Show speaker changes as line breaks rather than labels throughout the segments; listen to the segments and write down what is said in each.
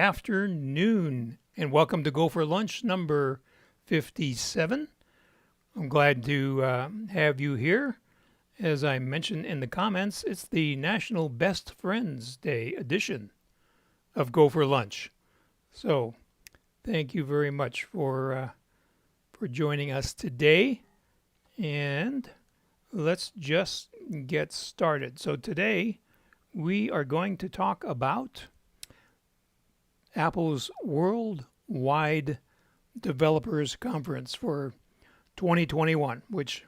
afternoon, and welcome to Go for Lunch number 57. I'm glad to have you here. As I mentioned in the comments, it's the National Best Friends Day edition of Go for Lunch. So, thank you very much for joining us today, and let's just get started. So today we are going to talk about Apple's Worldwide Developers Conference for 2021, which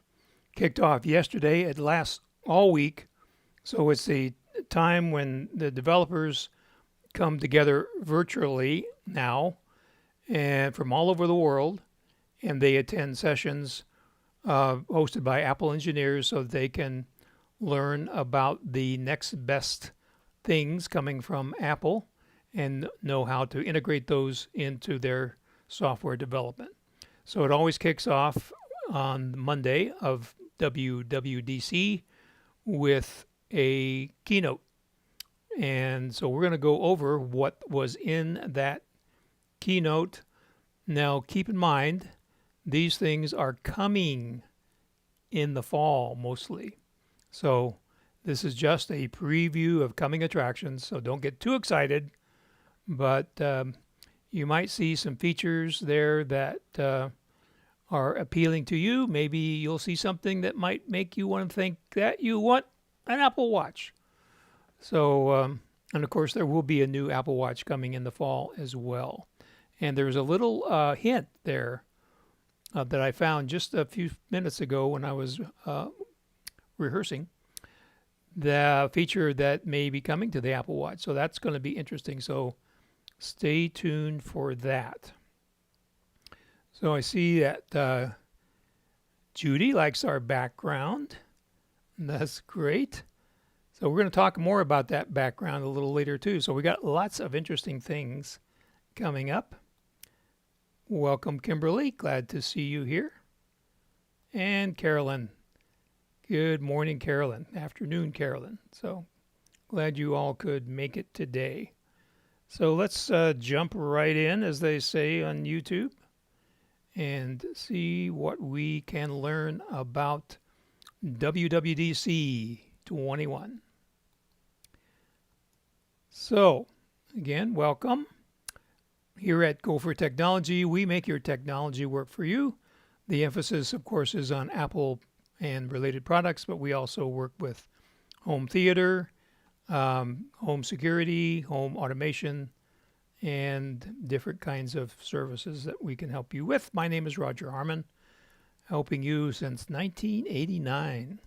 kicked off yesterday. It lasts all week, so it's the time when the developers come together virtually now and from all over the world, and they attend sessions hosted by Apple engineers so that they can learn about the next best things coming from Apple and know how to integrate those into their software development. So it always kicks off on Monday of WWDC with a keynote. And so we're going to go over what was in that keynote. Now, keep in mind, these things are coming in the fall mostly. So this is just a preview of coming attractions, so don't get too excited. But you might see some features there that are appealing to you. Maybe you'll see something that might make you want to think that you want an Apple Watch. So, and of course, there will be a new Apple Watch coming in the fall as well. And there's a little hint there that I found just a few minutes ago when I was rehearsing the feature that may be coming to the Apple Watch. So that's going to be interesting. So stay tuned for that. So I see that Judy likes our background. That's great. So we're going to talk more about that background a little later too. So we got lots of interesting things coming up. Welcome, Kimberly. Glad to see you here. And Carolyn. Good morning, Carolyn. Afternoon, Carolyn. So glad you all could make it today. So let's jump right in, as they say on YouTube, and see what we can learn about WWDC 21. So, again, welcome. Here at GoFor Technology, we make your technology work for you. The emphasis, of course, is on Apple and related products, but we also work with home theater, home security, home automation, and different kinds of services that we can help you with. My name is Roger Harmon, helping you since 1989.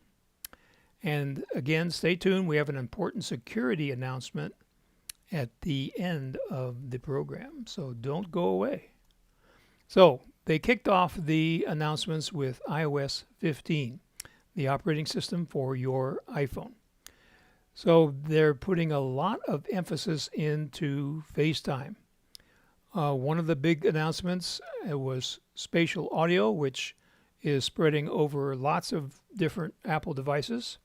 And again, stay tuned. We have an important security announcement at the end of the program, so don't go away. So they kicked off the announcements with iOS 15, the operating system for your iPhone. So they're putting a lot of emphasis into FaceTime. One of the big announcements was spatial audio, which is spreading over lots of different Apple devices.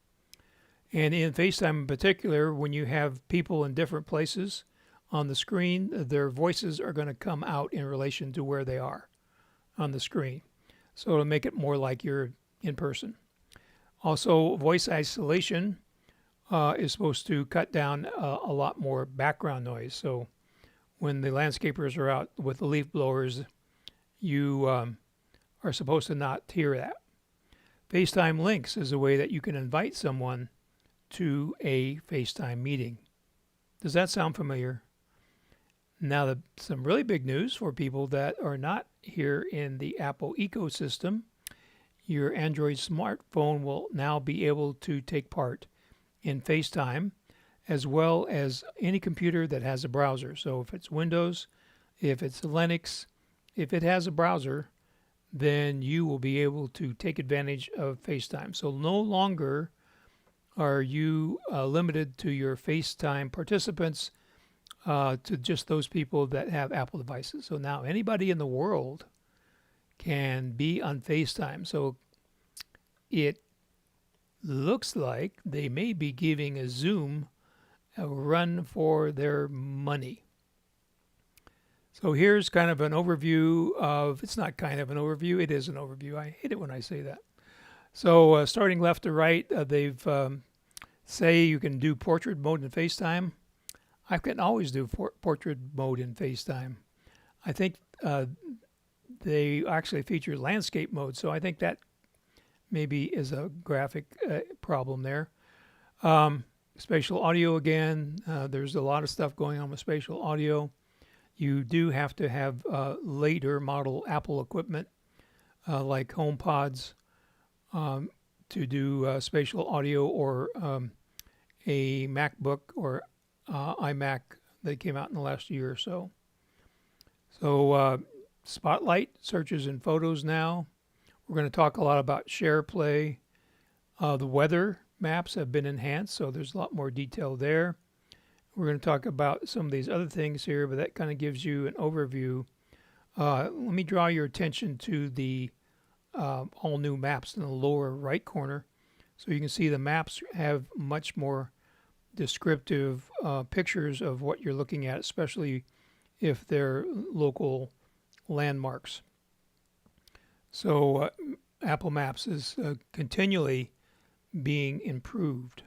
And in FaceTime in particular, when you have people in different places on the screen, their voices are going to come out in relation to where they are on the screen. So it'll make it more like you're in person. Also, voice isolation is supposed to cut down a lot more background noise. So when the landscapers are out with the leaf blowers, you are supposed to not hear that. FaceTime links is a way that you can invite someone to a FaceTime meeting. Does that sound familiar? Now, some really big news for people that are not here in the Apple ecosystem. Your Android smartphone will now be able to take part in FaceTime, as well as any computer that has a browser. So if it's Windows, if it's Linux, if it has a browser, then you will be able to take advantage of FaceTime. So no longer are you limited to your FaceTime participants to just those people that have Apple devices. So now anybody in the world can be on FaceTime. So it looks like they may be giving a Zoom a run for their money. So here's kind of an overview of, it's not kind of an overview, it is an overview. I hate it when I say that. So starting left to right, they've say you can do portrait mode in FaceTime. I can always do portrait mode in FaceTime. I think they actually feature landscape mode, so I think that maybe is a graphic problem there. Spatial audio again, there's a lot of stuff going on with spatial audio. You do have to have later model Apple equipment like HomePods to do spatial audio, or a MacBook or iMac that came out in the last year or so. So Spotlight searches and photos now. We're going to talk a lot about SharePlay. The weather maps have been enhanced, so there's a lot more detail there. We're going to talk about some of these other things here, but that kind of gives you an overview. Let me draw your attention to the all new maps in the lower right corner. So you can see the maps have much more descriptive pictures of what you're looking at, especially if they're local landmarks. So Apple Maps is continually being improved.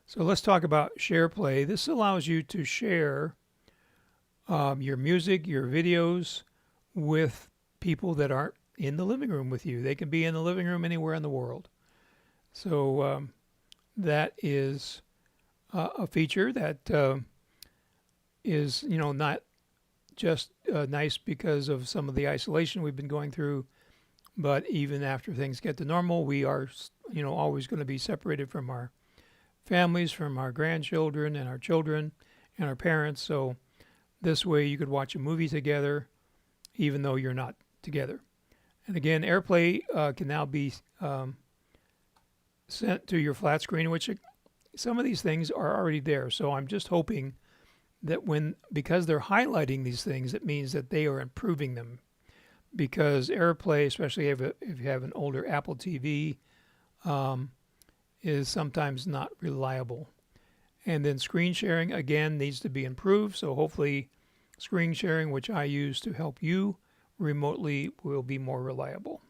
So let's talk about SharePlay. This allows you to share your music, your videos with people that aren't in the living room with you. They can be in the living room anywhere in the world. So that is a feature that is, not just nice because of some of the isolation we've been going through, but even after things get to normal, we are, always going to be separated from our families, from our grandchildren and our children and our parents. So this way you could watch a movie together even though you're not together. And again, AirPlay can now be sent to your flat screen, which some of these things are already there. So I'm just hoping that because they're highlighting these things, it means that they are improving them. Because AirPlay, especially if you have an older Apple TV, is sometimes not reliable. And then screen sharing, again, needs to be improved. So hopefully screen sharing, which I use to help you remotely, will be more reliable.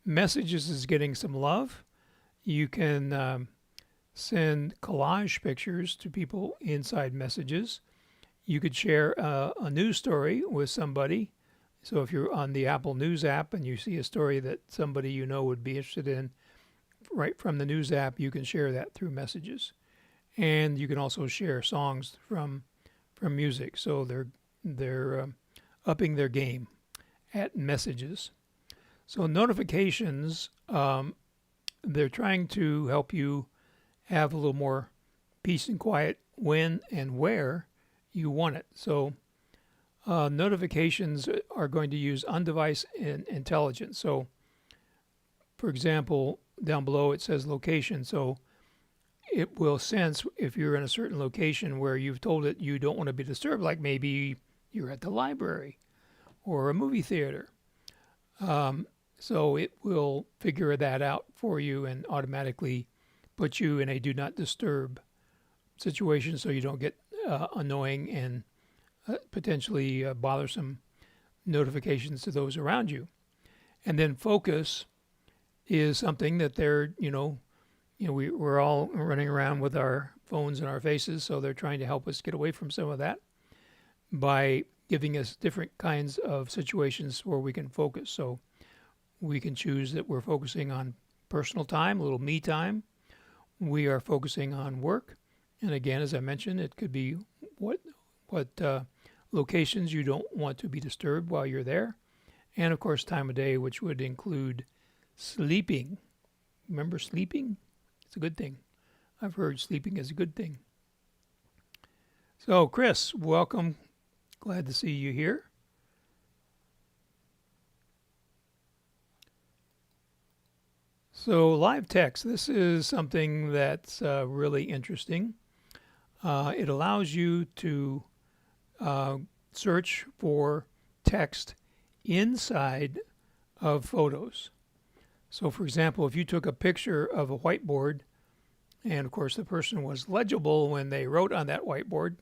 Messages is getting some love. You can send collage pictures to people inside messages. You could share a news story with somebody. So if you're on the Apple News app and you see a story that somebody you know would be interested in right from the news app, you can share that through messages. And you can also share songs from music. So they're upping their game at messages. So notifications, they're trying to help you have a little more peace and quiet when and where you want it. So notifications are going to use on-device intelligence. So, for example, down below it says location. So it will sense if you're in a certain location where you've told it you don't want to be disturbed, like maybe you're at the library or a movie theater. So it will figure that out for you and automatically put you in a do not disturb situation so you don't get annoying and potentially bothersome notifications to those around you. And then focus is something that they're, we're all running around with our phones in our faces, so they're trying to help us get away from some of that by giving us different kinds of situations where we can focus. So we can choose that we're focusing on personal time, a little me time. We are focusing on work. And again, as I mentioned, it could be what locations you don't want to be disturbed while you're there. And of course, time of day, which would include sleeping. Remember sleeping? It's a good thing. I've heard sleeping is a good thing. So, Chris, welcome. Glad to see you here. So, live text. This is something that's really interesting. It allows you to search for text inside of photos. So for example, if you took a picture of a whiteboard, and of course the person was legible when they wrote on that whiteboard,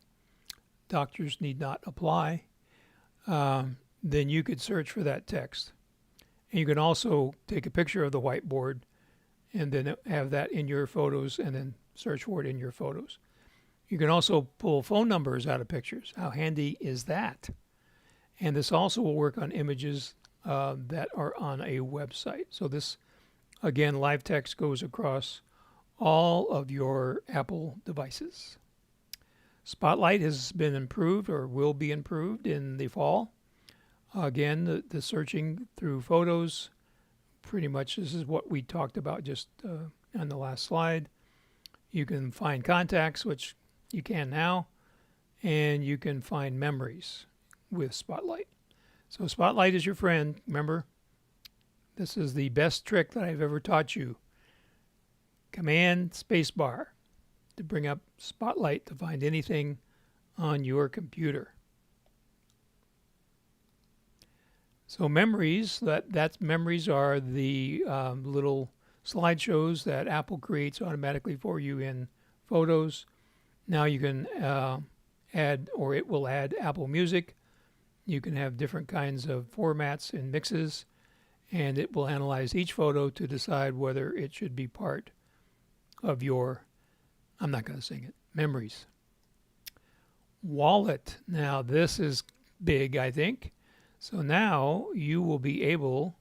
doctors need not apply, then you could search for that text. And you can also take a picture of the whiteboard and then have that in your photos and then search for it in your photos. You can also pull phone numbers out of pictures. How handy is that? And this also will work on images that are on a website. So this, again, live text goes across all of your Apple devices. Spotlight has been improved or will be improved in the fall. Again, the searching through photos, pretty much this is what we talked about just on the last slide. You can find contacts, which you can now, and you can find memories with Spotlight. So Spotlight is your friend. Remember, this is the best trick that I've ever taught you. Command spacebar to bring up Spotlight to find anything on your computer. So memories, memories are the little slideshows that Apple creates automatically for you in Photos. Now you can add, or it will add, Apple Music. You can have different kinds of formats and mixes, and it will analyze each photo to decide whether it should be part of your, I'm not going to sing it, memories. Wallet. Now this is big, I think. So now you will be able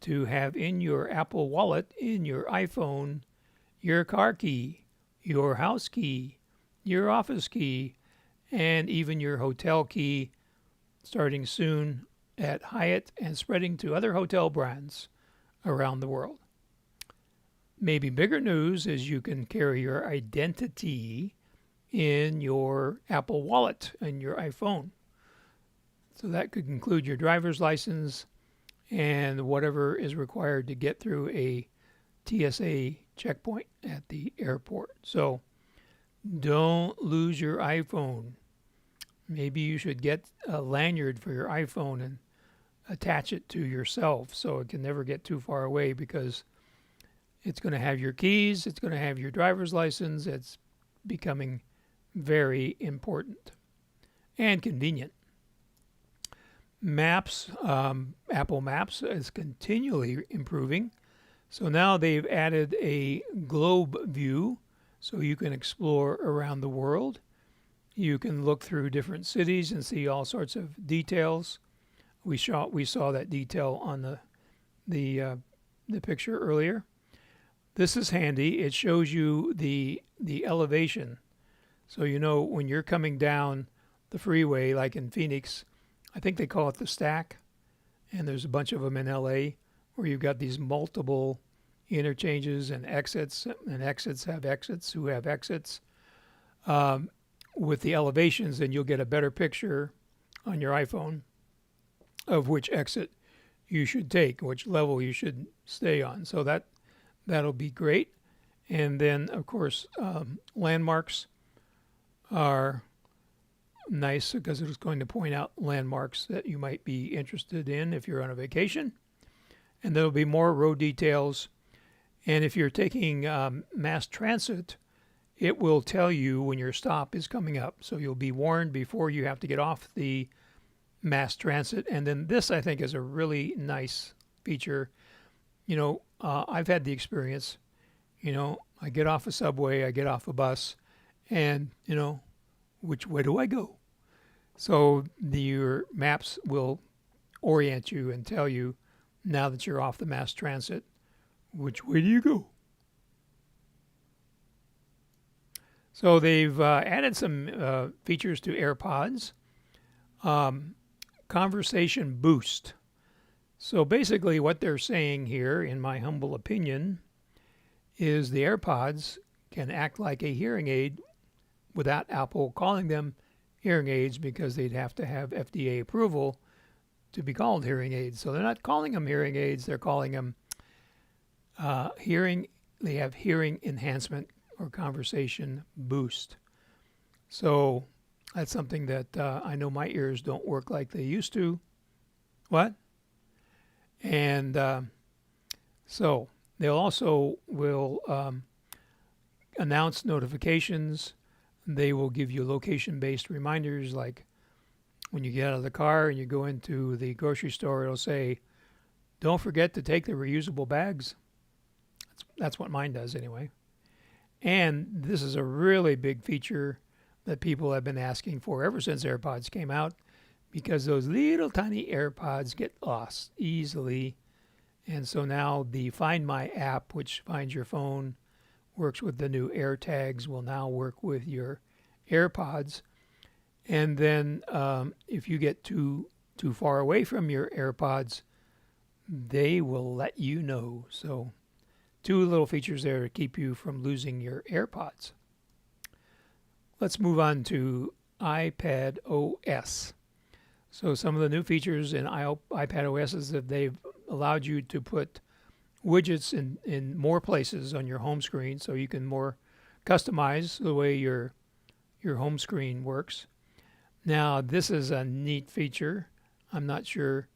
to have in your Apple Wallet, in your iPhone, your car key, your house key, your office key, and even your hotel key, starting soon at Hyatt and spreading to other hotel brands around the world. Maybe bigger news is you can carry your identity in your Apple Wallet and your iPhone. So that could include your driver's license and whatever is required to get through a TSA checkpoint at the airport. So don't lose your iPhone. Maybe you should get a lanyard for your iPhone and attach it to yourself so it can never get too far away, because it's going to have your keys, it's going to have your driver's license. It's becoming very important and convenient. Maps, Apple Maps is continually improving. So now they've added a globe view so you can explore around the world. You can look through different cities and see all sorts of details. We saw that detail on the picture earlier. This is handy. It shows you the elevation. So you know when you're coming down the freeway, like in Phoenix, I think they call it the stack, and there's a bunch of them in LA where you've got these multiple interchanges and exits have exits who have exits. With the elevations, then you'll get a better picture on your iPhone of which exit you should take, which level you should stay on. So that'll be great. And then, of course, landmarks are nice because it's going to point out landmarks that you might be interested in if you're on a vacation. And there'll be more road details. And if you're taking mass transit, it will tell you when your stop is coming up. So you'll be warned before you have to get off the mass transit. And then this, I think, is a really nice feature. You know, I've had the experience, you know, I get off a subway, I get off a bus, and, you know, which way do I go? So your maps will orient you and tell you, now that you're off the mass transit, which way do you go? So they've added some features to AirPods. Conversation boost. So basically what they're saying here, in my humble opinion, is the AirPods can act like a hearing aid without Apple calling them hearing aids, because they'd have to have FDA approval to be called hearing aids. So they're not calling them hearing aids, they're calling them they have hearing enhancement or conversation boost. So that's something that I know my ears don't work like they used to. What? And so they'll also will announce notifications. they will give you location-based reminders, like when you get out of the car and you go into the grocery store, it'll say, don't forget to take the reusable bags. That's what mine does anyway. And this is a really big feature that people have been asking for ever since AirPods came out, because those little tiny AirPods get lost easily. And so now the Find My app, which finds your phone, works with the new AirTags, will now work with your AirPods. And then if you get too far away from your AirPods, they will let you know. So 2 little features there to keep you from losing your AirPods. Let's move on to iPad OS. So some of the new features in iPad OS is that they've allowed you to put widgets in more places on your home screen, so you can more customize the way your home screen works. Now, this is a neat feature. I'm not sure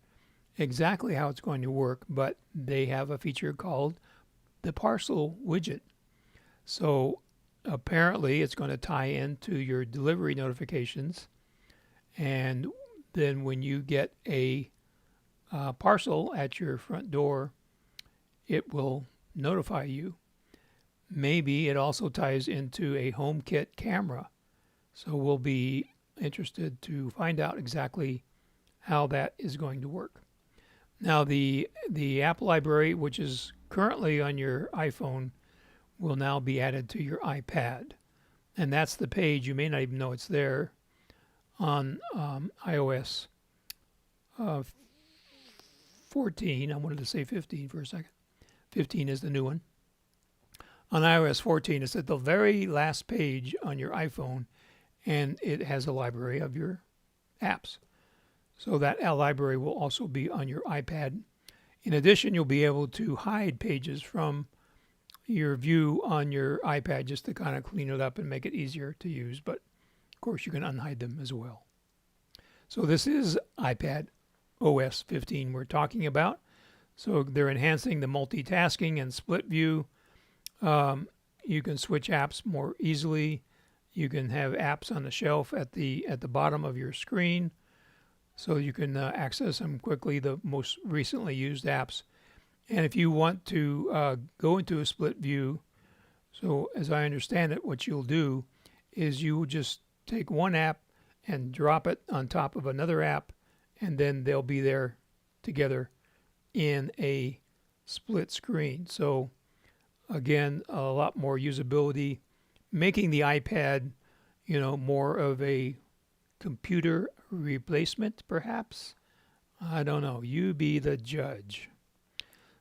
exactly how it's going to work, but they have a feature called the parcel widget. So apparently it's going to tie into your delivery notifications, and then when you get a parcel at your front door, it will notify you. Maybe it also ties into a HomeKit camera. So we'll be interested to find out exactly how that is going to work. Now the app library, which is currently on your iPhone, will now be added to your iPad. And that's the page, you may not even know it's there, on iOS 14. I wanted to say 15 for a second. 15 is the new one. On iOS 14, it's at the very last page on your iPhone, and it has a library of your apps. So that library will also be on your iPad. In addition, you'll be able to hide pages from your view on your iPad just to kind of clean it up and make it easier to use. But of course, you can unhide them as well. So this is iPad OS 15 we're talking about. So they're enhancing the multitasking and split view. You can switch apps more easily. You can have apps on the shelf at the bottom of your screen, so you can access them quickly, the most recently used apps. And if you want to go into a split view, so as I understand it, what you'll do is you will just take one app and drop it on top of another app, and then they'll be there together in a split screen. So again, a lot more usability, making the iPad, more of a computer replacement, perhaps. I don't know. You be the judge.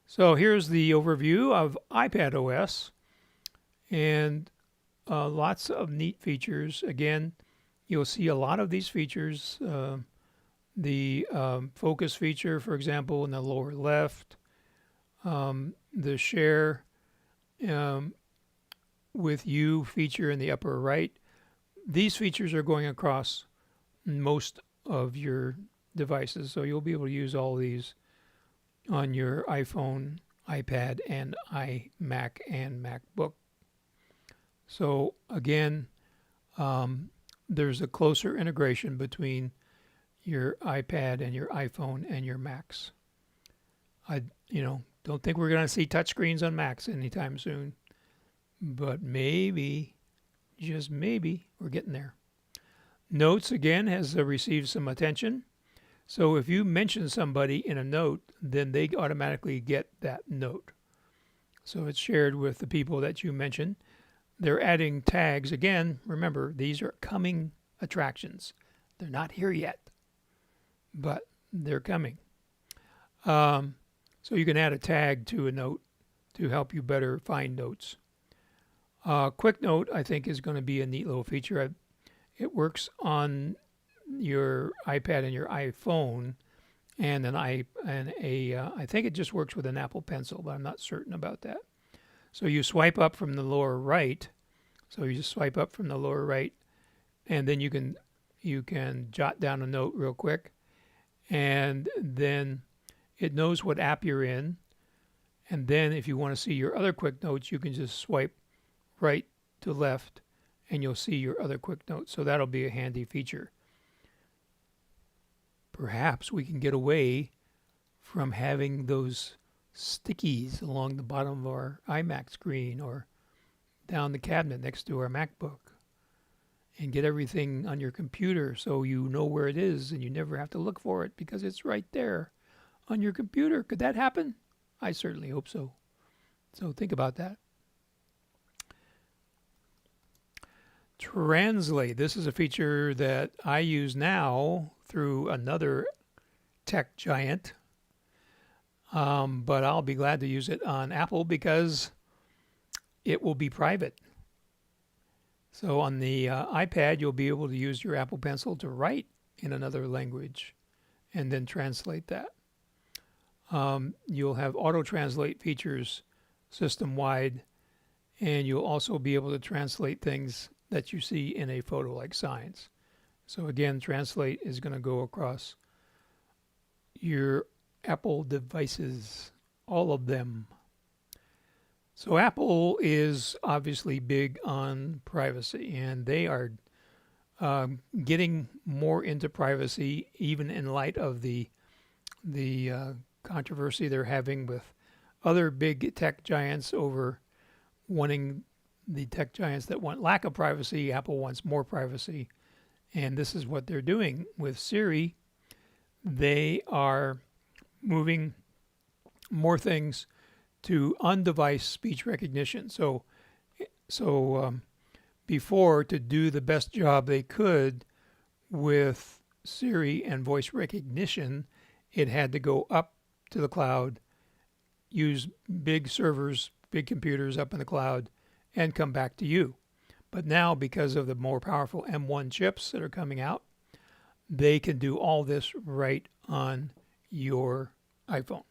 So here's the overview of iPad OS, and lots of neat features. Again, you'll see a lot of these features. The focus feature, for example, in the lower left, the share with you feature in the upper right. These features are going across most of your devices, so you'll be able to use all these on your iPhone, iPad, and iMac and MacBook. So again, there's a closer integration between your iPad and your iPhone and your Macs. I don't think we're going to see touchscreens on Macs anytime soon, but maybe, just maybe, we're getting there. Notes, again, has received some attention. So if you mention somebody in a note, then they automatically get that note. So it's shared with the people that you mentioned. They're adding tags. Again, remember, these are coming attractions. They're not here yet, but they're coming. So you can add a tag to a note to help you better find notes. Quick Note, I think, is going to be a neat little feature. It works on your iPad and your iPhone, and I think it just works with an Apple Pencil, but I'm not certain about that. So you swipe up from the lower right. So you just swipe up from the lower right, and then you can jot down a note real quick, and then it knows what app you're in. And then if you want to see your other quick notes, you can just swipe right to left, and you'll see your other quick notes. So that'll be a handy feature. Perhaps we can get away from having those stickies along the bottom of our iMac screen or down the cabinet next to our MacBook, and get everything on your computer so you know where it is and you never have to look for it because it's right there on your computer. Could that happen? I certainly hope so. So think about that. Translate. This is a feature that I use now through another tech giant, but I'll be glad to use it on Apple because it will be private. So on the iPad, you'll be able to use your Apple Pencil to write in another language and then translate that. You'll have auto-translate features system-wide, and you'll also be able to translate things that you see in a photo like signs. So again, translate is going to go across your Apple devices, all of them. So Apple is obviously big on privacy, and they are getting more into privacy, even in light of the controversy they're having with other big tech giants over wanting the tech giants that want lack of privacy. Apple wants more privacy, and this is what they're doing with Siri. They are moving more things to on-device speech recognition. So before, to do the best job they could with Siri and voice recognition, it had to go up to the cloud, use big servers, big computers up in the cloud, and come back to you. But now, because of the more powerful M1 chips that are coming out, they can do all this right on your iPhone.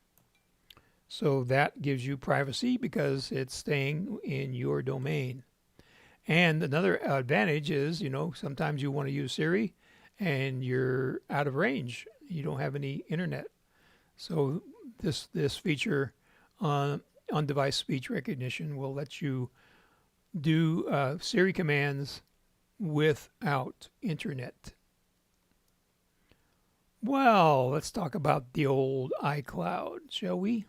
So that gives you privacy because it's staying in your domain. And another advantage is, sometimes you want to use Siri and you're out of range. You don't have any internet. So this feature on-device speech recognition will let you do Siri commands without internet. Well, let's talk about the old iCloud, shall we?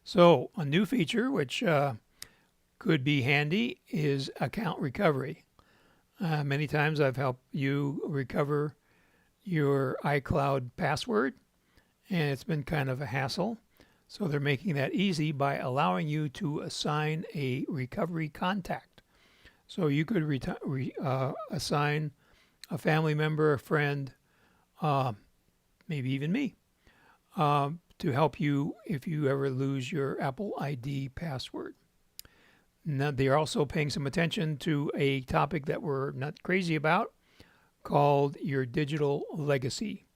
So a new feature which could be handy is account recovery. Many times I've helped you recover your iCloud password, and it's been kind of a hassle. So they're making that easy by allowing you to assign a recovery contact. So you could assign a family member, a friend, maybe even me, to help you if you ever lose your Apple ID password. Now, they are also paying some attention to a topic that we're not crazy about called your digital legacy.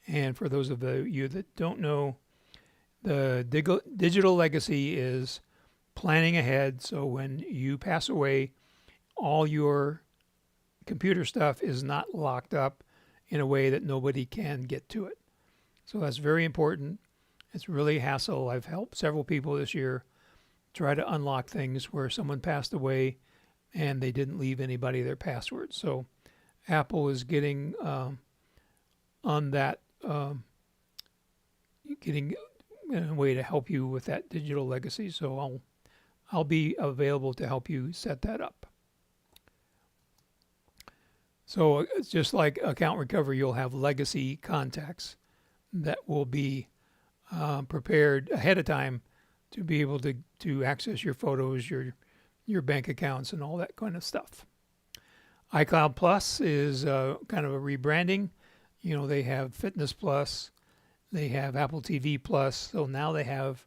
And for those of you that don't know, the digital legacy is planning ahead. So when you pass away, all your computer stuff is not locked up in a way that nobody can get to it. So that's very important. It's really a hassle. I've helped several people this year try to unlock things where someone passed away and they didn't leave anybody their password. So Apple is getting on that, getting a way to help you with that digital legacy. So I'll be available to help you set that up. So it's just like account recovery, you'll have legacy contacts that will be prepared ahead of time to be able to access your photos, your bank accounts, and all that kind of stuff. iCloud Plus is kind of a rebranding. They have Fitness Plus, they have Apple TV Plus, so now they have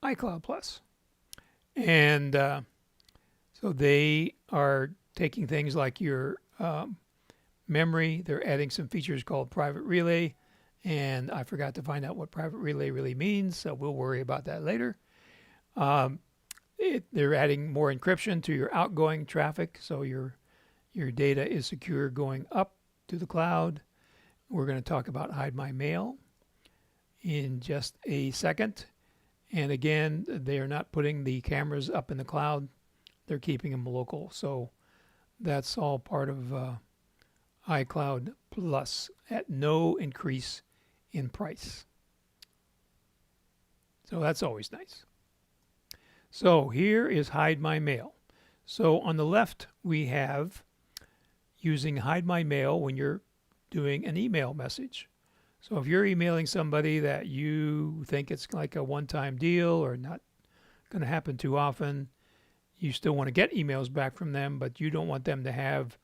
iCloud Plus. And so they are taking things like your memory. They're adding some features called Private Relay, and I forgot to find out what Private Relay really means, so we'll worry about that later. They're adding more encryption to your outgoing traffic, so your data is secure going up to the cloud. We're going to talk about Hide My Mail in just a second. And again, they are not putting the cameras up in the cloud. They're keeping them local. So that's all part of iCloud Plus at no increase in price. So that's always nice. So here is Hide My Mail. So on the left, we have using Hide My Mail when you're doing an email message. So if you're emailing somebody that you think it's like a one-time deal or not going to happen too often, you still want to get emails back from them, but you don't want them to have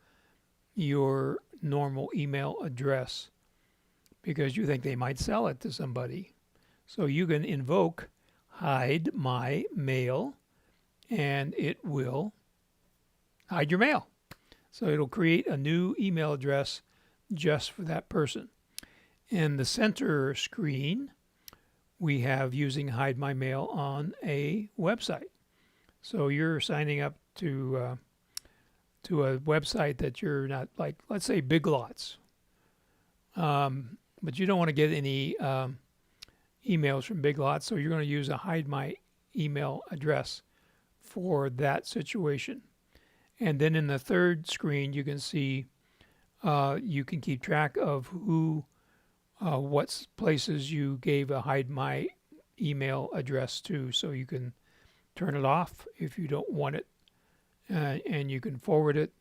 your normal email address because you think they might sell it to somebody. So you can invoke Hide My Mail and it will hide your mail. So it'll create a new email address just for that person. In the center screen, we have using Hide My Mail on a website. So you're signing up to a website that you're not, like, let's say Big Lots. But you don't want to get any emails from Big Lots, so you're going to use a Hide My email address for that situation. And then in the third screen, you can see you can keep track of what places you gave a Hide My email address to, so you can turn it off if you don't want it, and you can forward it,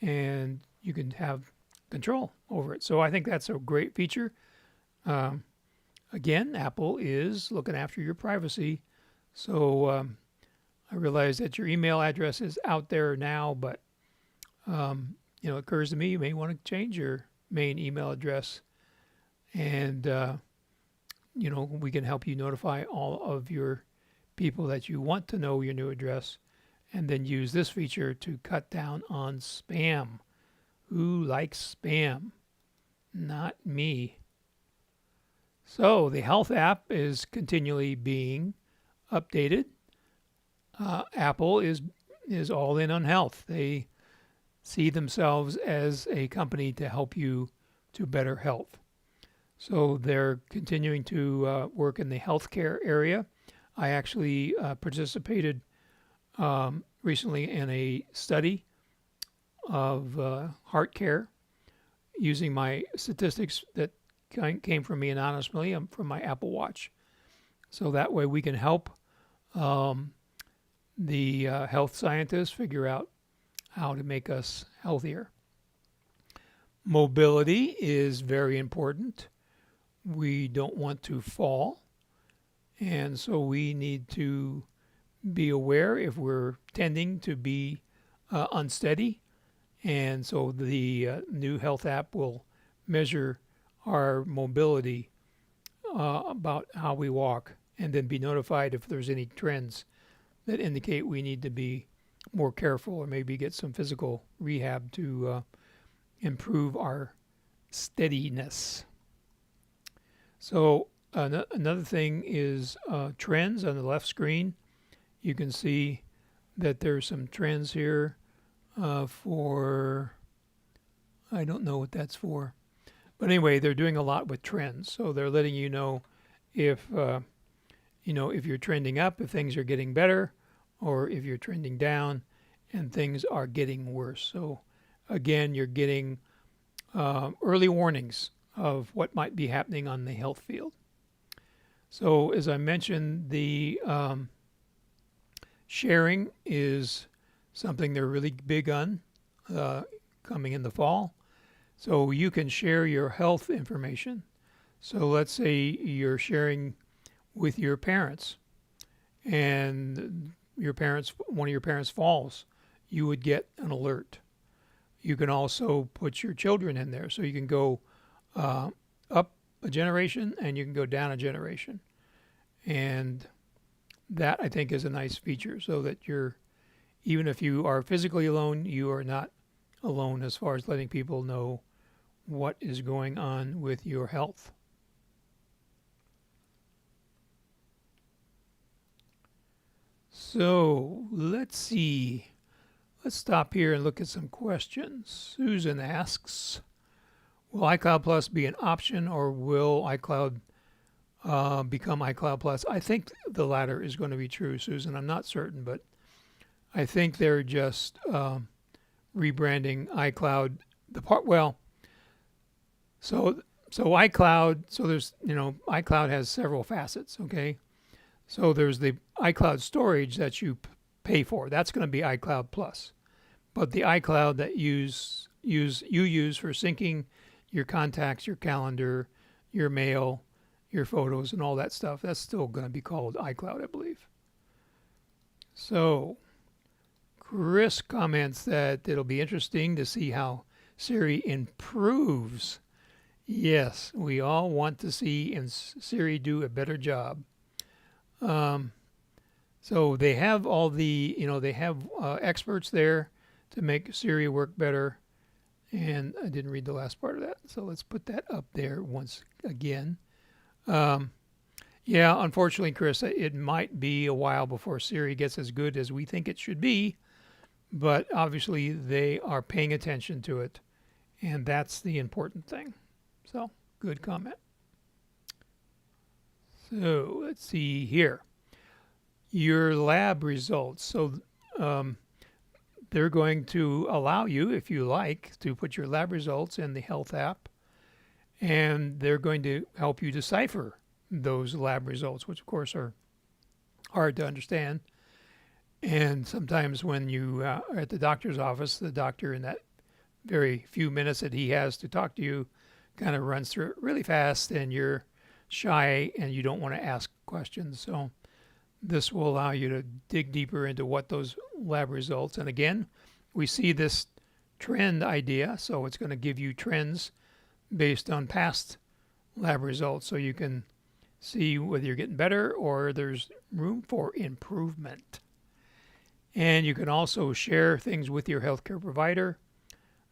and you can have control over it. So I think that's a great feature. Again, Apple is looking after your privacy. So I realize that your email address is out there now, but it occurs to me you may want to change your main email address, and we can help you notify all of your people that you want to know your new address, and then use this feature to cut down on spam. Who likes spam? Not me. So the health app is continually being updated. Apple is all in on health. They see themselves as a company to help you to better health. So they're continuing to work in the healthcare area. I actually participated recently in a study of heart care using my statistics that came from me anonymously from my Apple Watch. So that way we can help the health scientists figure out how to make us healthier. Mobility is very important. We don't want to fall, and so we need to be aware if we're tending to be unsteady, and so the new health app will measure our mobility about how we walk, and then be notified if there's any trends that indicate we need to be more careful or maybe get some physical rehab to improve our steadiness. So another thing is trends on the left screen. You can see that there's some trends here for, I don't know what that's for. But anyway, they're doing a lot with trends. So they're letting you know if you're trending up, if things are getting better, or if you're trending down and things are getting worse. So again, you're getting early warnings of what might be happening on the health field. So as I mentioned, the sharing is something they're really big on coming in the fall. So you can share your health information. So let's say you're sharing with your parents, and one of your parents falls, you would get an alert. You can also put your children in there, so you can go up a generation and you can go down a generation. And that, I think, is a nice feature, so that even if you are physically alone, you are not alone as far as letting people know what is going on with your health. So let's see. Let's stop here and look at some questions. Susan asks, will iCloud Plus be an option, or will iCloud become iCloud Plus. I think the latter is going to be true, Susan. I'm not certain, but I think they're just rebranding iCloud. The part well, so iCloud. So there's iCloud has several facets. Okay, so there's the iCloud storage that you pay for. That's going to be iCloud Plus. But the iCloud that you use for syncing your contacts, your calendar, your mail, your photos, and all that stuff, that's still going to be called iCloud, I believe. So Chris comments that it'll be interesting to see how Siri improves. Yes, we all want to see Siri do a better job. So they have all the, they have experts there to make Siri work better. And I didn't read the last part of that, so let's put that up there once again. Yeah, unfortunately, Chris, it might be a while before Siri gets as good as we think it should be, but obviously they are paying attention to it, and that's the important thing. So, good comment. So, let's see here. Your lab results. So, they're going to allow you, if you like, to put your lab results in the health app, and they're going to help you decipher those lab results, which of course are hard to understand. And sometimes when you are at the doctor's office, the doctor, in that very few minutes that he has to talk to you, kind of runs through it really fast, and you're shy and you don't want to ask questions. So this will allow you to dig deeper into what those lab results. And again, we see this trend idea. So it's going to give you trends based on past lab results, so you can see whether you're getting better or there's room for improvement. And you can also share things with your healthcare provider.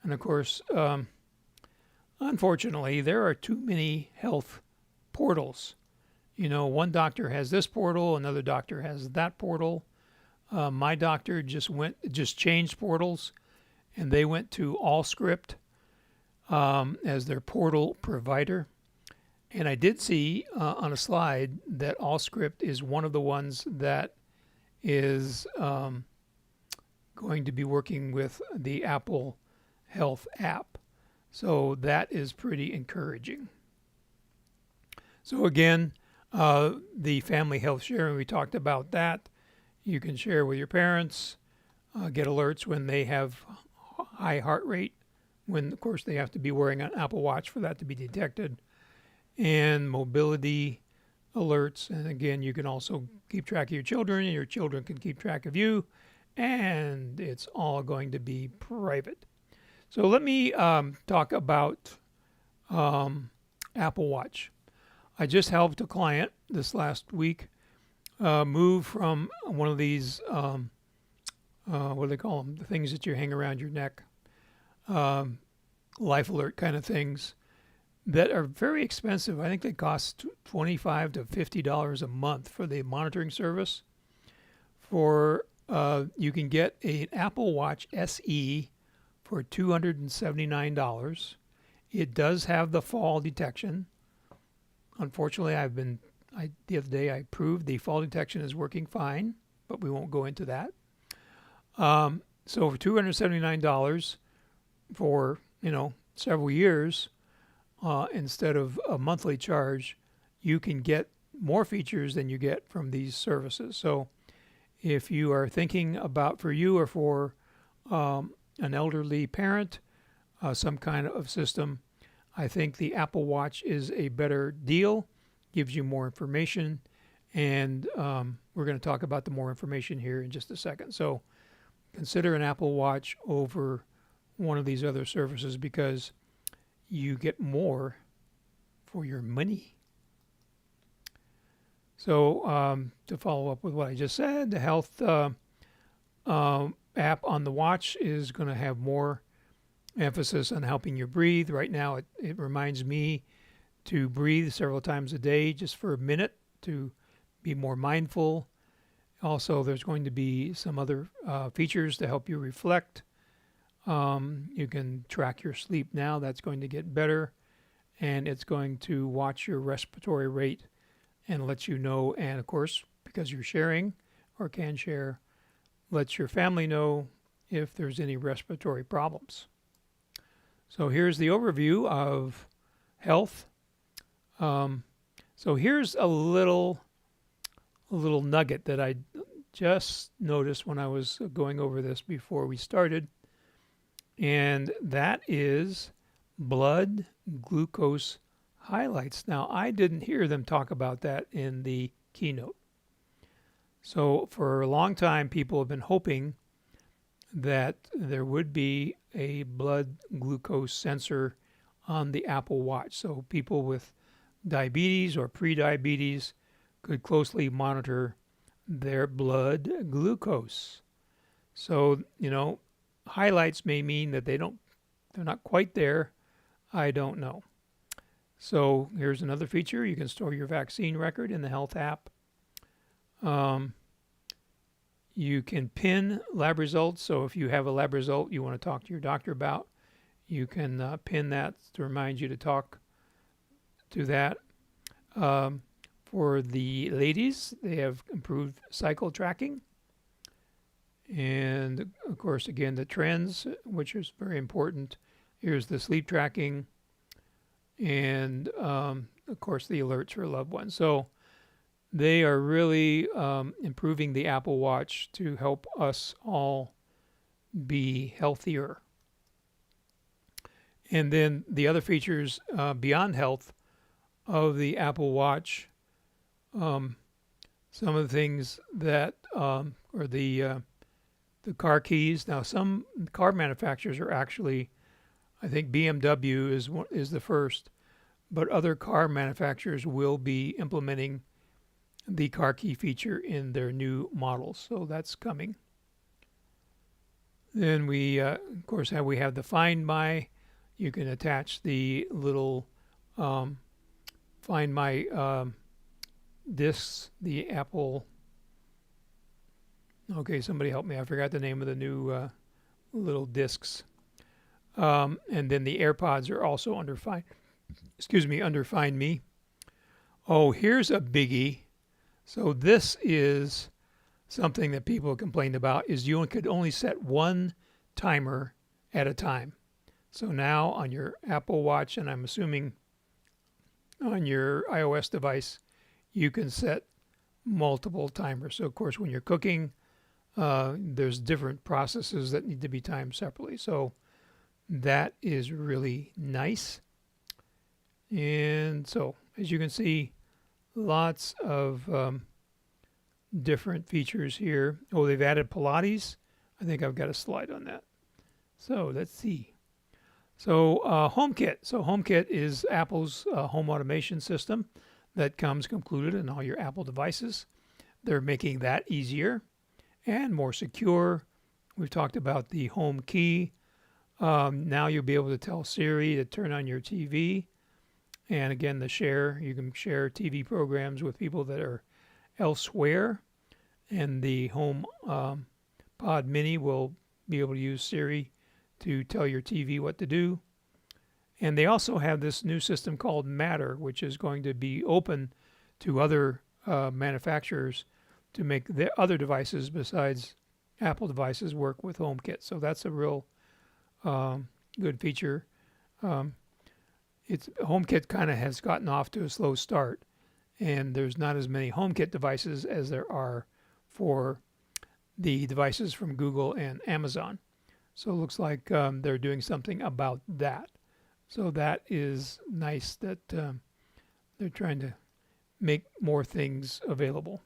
And of course, unfortunately, there are too many health portals. One doctor has this portal, another doctor has that portal. My doctor just changed portals, and they went to Allscript as their portal provider. And I did see on a slide that Allscript is one of the ones that is going to be working with the Apple Health app. So that is pretty encouraging. So again, the family health sharing, we talked about that. You can share with your parents, get alerts when they have high heart rate, when of course they have to be wearing an Apple Watch for that to be detected, and mobility alerts. And again, you can also keep track of your children, and your children can keep track of you, and it's all going to be private. So let me talk about Apple Watch. I just helped a client this last week move from one of these, what do they call them? The things that you hang around your neck, life alert kind of things that are very expensive. I think they cost $25 to $50 a month for the monitoring service. You can get an Apple Watch SE for $279. It does have the fall detection. Unfortunately, the other day I proved the fall detection is working fine, but we won't go into that. So for $279 for, several years, instead of a monthly charge, you can get more features than you get from these services. So if you are thinking about, for you or for an elderly parent, some kind of system, I think the Apple Watch is a better deal, gives you more information, and we're going to talk about the more information here in just a second. So consider an Apple Watch over one of these other services because you get more for your money. So to follow up with what I just said, the health app on the watch is going to have more emphasis on helping you breathe. Right now, it reminds me to breathe several times a day just for a minute to be more mindful. Also, there's going to be some other features to help you reflect. You can track your sleep now. That's going to get better. And it's going to watch your respiratory rate and lets you know, and of course, because you're sharing or can share, lets your family know if there's any respiratory problems. So here's the overview of health. So here's a little nugget that I just noticed when I was going over this before we started, and that is blood glucose highlights. Now, I didn't hear them talk about that in the keynote. So for a long time, people have been hoping that there would be a blood glucose sensor on the Apple Watch. So people with diabetes or pre-diabetes could closely monitor their blood glucose. So, highlights may mean that they're not quite there. I don't know. So here's another feature. You can store your vaccine record in the Health app. You can pin lab results. So if you have a lab result you want to talk to your doctor about, you can pin that to remind you to talk to that. For the ladies, they have improved cycle tracking. And of course, again, the trends, which is very important. Here's the sleep tracking. And of course, the alerts for loved ones. So they are really improving the Apple Watch to help us all be healthier. And then the other features beyond health of the Apple Watch, some of the things that are the car keys. Now, some car manufacturers are actually, I think BMW is the first, but other car manufacturers will be implementing the car key feature in their new models. So that's coming. Then we, of course, we have the Find My. You can attach the little Find My discs, the Apple. Okay, somebody help me. I forgot the name of the new little discs. And then the AirPods are also under Find Me. Oh, here's a biggie. So this is something that people complained about, is you could only set one timer at a time. So now on your Apple Watch, and I'm assuming on your iOS device, you can set multiple timers. So of course, when you're cooking, there's different processes that need to be timed separately. So that is really nice. And so, as you can see, lots of different features here. Oh, they've added Pilates. I think I've got a slide on that. So let's see. So HomeKit. So HomeKit is Apple's home automation system that comes included in all your Apple devices. They're making that easier and more secure. We've talked about the home key. Now you'll be able to tell Siri to turn on your TV. And again, you can share TV programs with people that are elsewhere. And the Home Pod Mini will be able to use Siri to tell your TV what to do. And they also have this new system called Matter, which is going to be open to other manufacturers to make the other devices besides Apple devices work with HomeKit. So that's a real good feature. HomeKit kind of has gotten off to a slow start, and there's not as many HomeKit devices as there are for the devices from Google and Amazon. So it looks like they're doing something about that. So that is nice that they're trying to make more things available.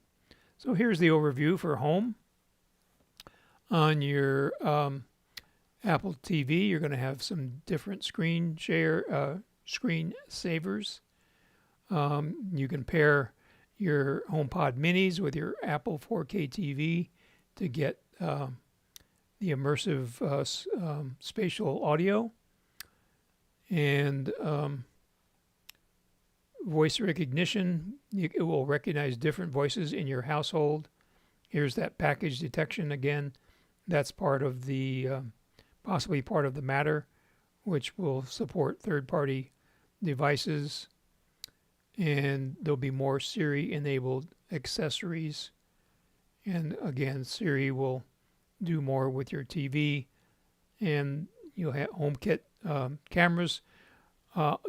So here's the overview for home. On your Apple TV, you're going to have some different screen savers. You can pair your HomePod Minis with your Apple 4K TV to get the immersive spatial audio and voice recognition. It will recognize different voices in your household. Here's that package detection again. That's part of the possibly part of the Matter, which will support third-party devices. and there'll be more Siri-enabled accessories. And again, Siri will do more with your TV, and you'll have HomeKit cameras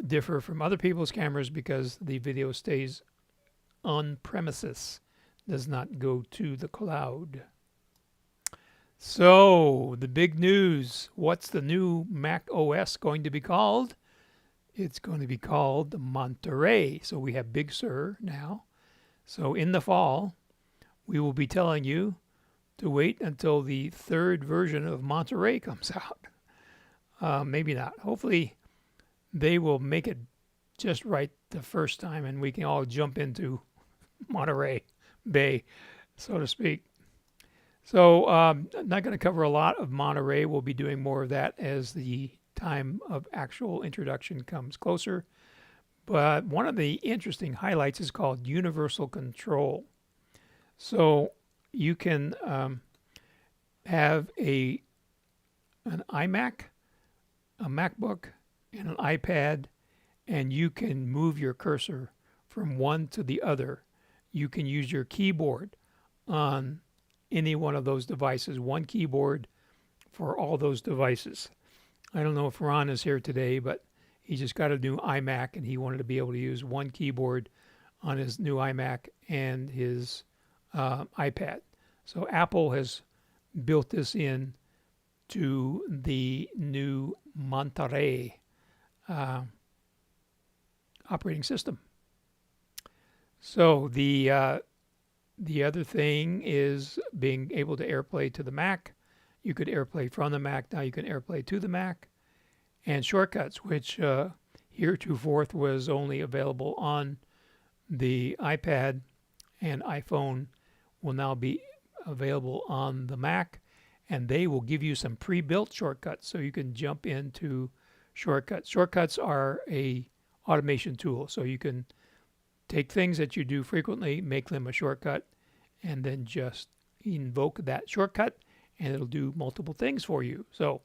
differ from other people's cameras because the video stays on premises, does not go to the cloud. So the big news, what's the new Mac OS going to be called? It's going to be called Monterey. So we have Big Sur now. So in the fall, we will be telling you to wait until the third version of Monterey comes out. Maybe not. Hopefully they will make it just right the first time and we can all jump into Monterey Bay, so to speak. So I'm not going to cover a lot of Monterey. We'll be doing more of that as the time of actual introduction comes closer. But one of the interesting highlights is called Universal Control. So you can have an iMac, a MacBook, and an iPad, and you can move your cursor from one to the other. You can use your keyboard on any one of those devices, one keyboard for all those devices. I don't know if Ron is here today, but he just got a new iMac and he wanted to be able to use one keyboard on his new iMac and his iPad. So Apple has built this in to the new Monterey operating system. So the other thing is being able to AirPlay to the Mac. You could AirPlay from the Mac. Now you can AirPlay to the Mac. And shortcuts, which heretofore was only available on the iPad and iPhone, will now be available on the Mac. And they will give you some pre-built shortcuts so you can jump into shortcuts. Shortcuts are a automation tool. So you can take things that you do frequently, make them a shortcut, and then just invoke that shortcut, and it'll do multiple things for you. So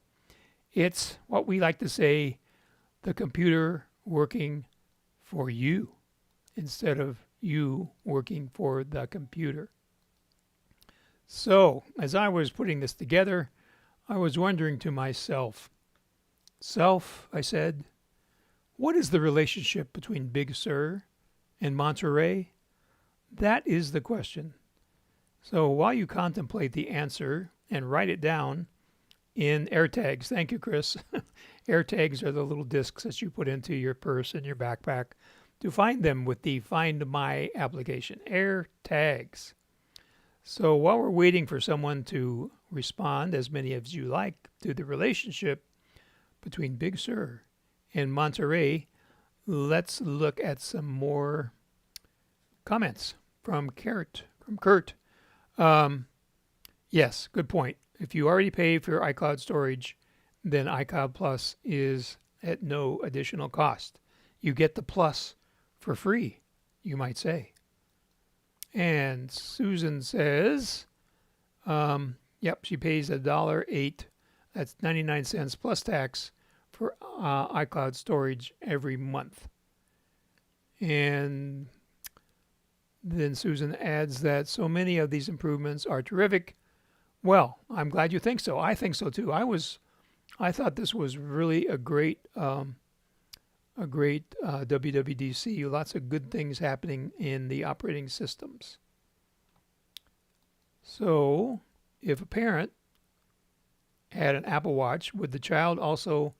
it's what we like to say, the computer working for you instead of you working for the computer. So as I was putting this together, I was wondering to myself, I said, what is the relationship between Big Sur and Monterey? That is the question. So while you contemplate the answer and write it down in AirTags, thank you, Chris. AirTags are the little discs that you put into your purse and your backpack to find them with the Find My application, AirTags. So while we're waiting for someone to respond, as many of you like, to the relationship between Big Sur and Monterey, let's look at some more comments from Kurt. Yes, good point. If you already pay for your iCloud storage, then iCloud Plus is at no additional cost. You get the Plus for free, you might say. And Susan says, yep, she pays $1.08. That's 99 cents plus tax for iCloud storage every month. And then Susan adds that so many of these improvements are terrific. Well, I'm glad you think so. I think so too. I thought this was really a great WWDC. Lots of good things happening in the operating systems. So, if a parent had an Apple Watch, would the child also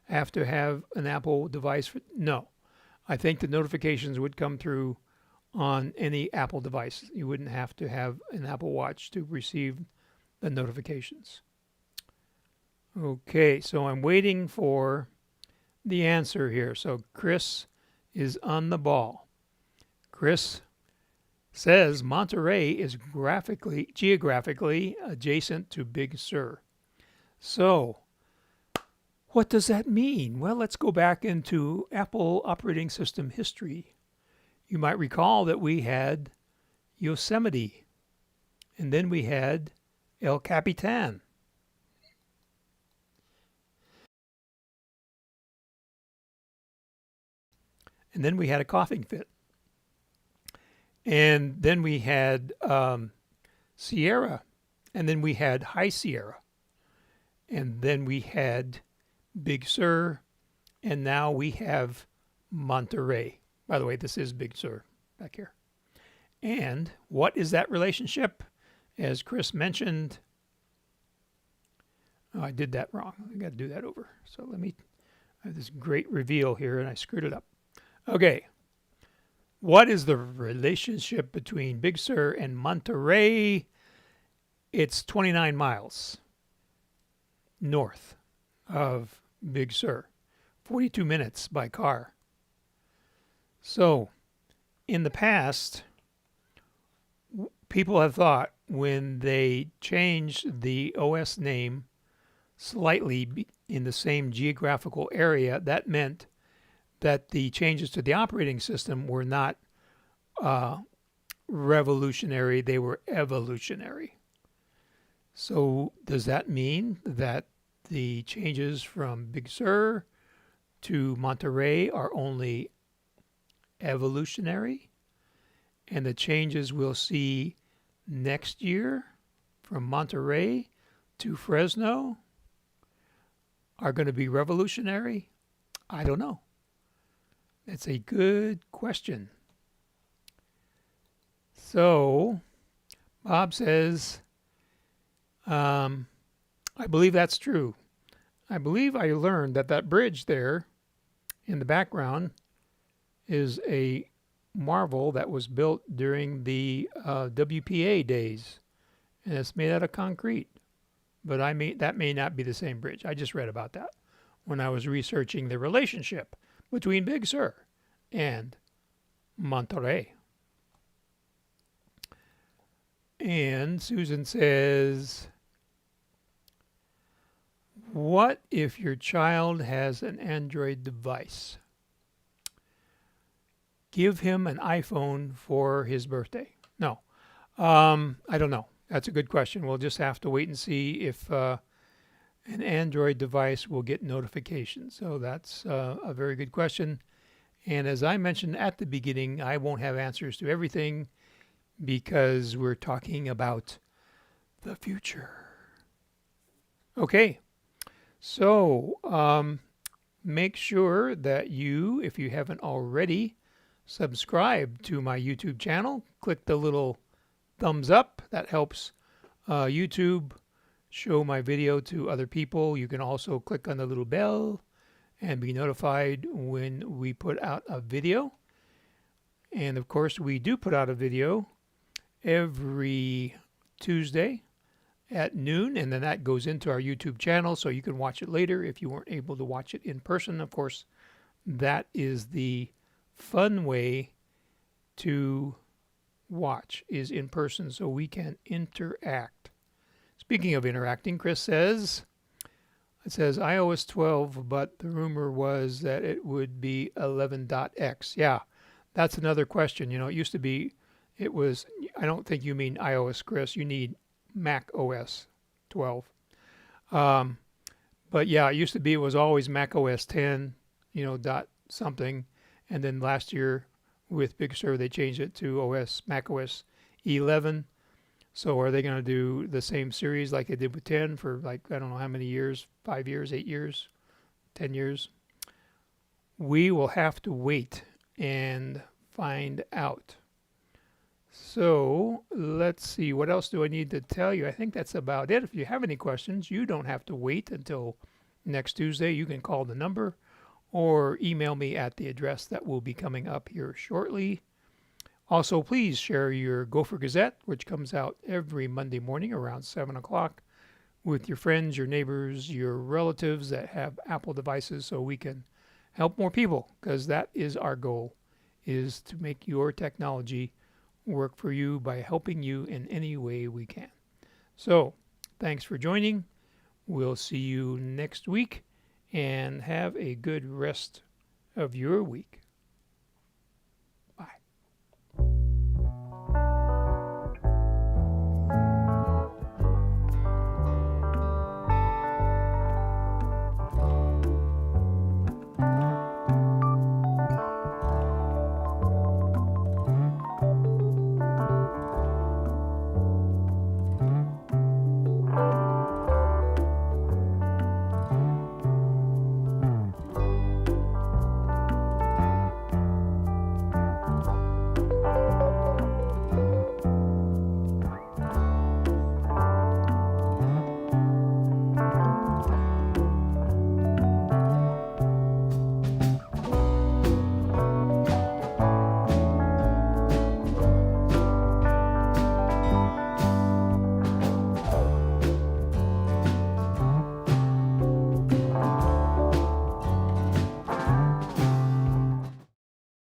have to have an Apple device? No. I think the notifications would come through on any Apple device. You wouldn't have to have an Apple Watch to receive the notifications. Okay, so I'm waiting for the answer here. So Chris is on the ball. Chris says Monterey is geographically adjacent to Big Sur. So what does that mean? Well, let's go back into Apple operating system history. You might recall that we had Yosemite, and then we had El Capitan. And then we had a coughing fit. And then we had Sierra, and then we had High Sierra, and then we had Big Sur, and now we have Monterey. By the way, this is Big Sur back here. And what is that relationship? As Chris mentioned, oh, I did that wrong. I got to do that over. So I have this great reveal here, and I screwed it up. Okay. What is the relationship between Big Sur and Monterey? It's 29 miles north of Big Sur, 42 minutes by car. So, in the past, people have thought when they changed the OS name slightly in the same geographical area, that meant that the changes to the operating system were not revolutionary, they were evolutionary. So does that mean that the changes from Big Sur to Monterey are only evolutionary? And the changes we'll see next year from Monterey to Fresno are going to be revolutionary? I don't know. That's a good question. So, Bob says, I believe that's true. I believe I learned that bridge there in the background is a marvel that was built during the WPA days, and it's made out of concrete. But that may not be the same bridge. I just read about that when I was researching the relationship between Big Sur and Monterey. And Susan says, what if your child has an Android device? Give him an iPhone for his birthday. No, I don't know. That's a good question. We'll just have to wait and see if an Android device will get notifications. So that's a very good question. And as I mentioned at the beginning, I won't have answers to everything because we're talking about the future. Okay, so make sure that you, if you haven't already, subscribe to my YouTube channel. Click the little thumbs up. That helps YouTube show my video to other people. You can also click on the little bell and be notified when we put out a video. And of course, we do put out a video every Tuesday at noon, and then that goes into our YouTube channel so you can watch it later if you weren't able to watch it in person. Of course, that is the fun way to watch, is in person, so we can interact. Speaking of interacting, Chris says, it says iOS 12, but the rumor was that it would be 11.x. Yeah, that's another question. You know, it used to be, it was, I don't think you mean iOS, Chris. You need Mac OS 12. But yeah, it used to be, it was always Mac OS 10, you know, dot something. And then last year with Big Sur, they changed it to Mac OS 11. So are they going to do the same series like they did with 10 for like, I don't know how many years, 5 years, 8 years, 10 years? We will have to wait and find out. So let's see, what else do I need to tell you? I think that's about it. If you have any questions, you don't have to wait until next Tuesday. You can call the number or email me at the address that will be coming up here shortly. Also, please share your GoFor Gazette, which comes out every Monday morning around 7 o'clock, with your friends, your neighbors, your relatives that have Apple devices, so we can help more people, because that is our goal, is to make your technology work for you by helping you in any way we can. So, thanks for joining. We'll see you next week, and have a good rest of your week.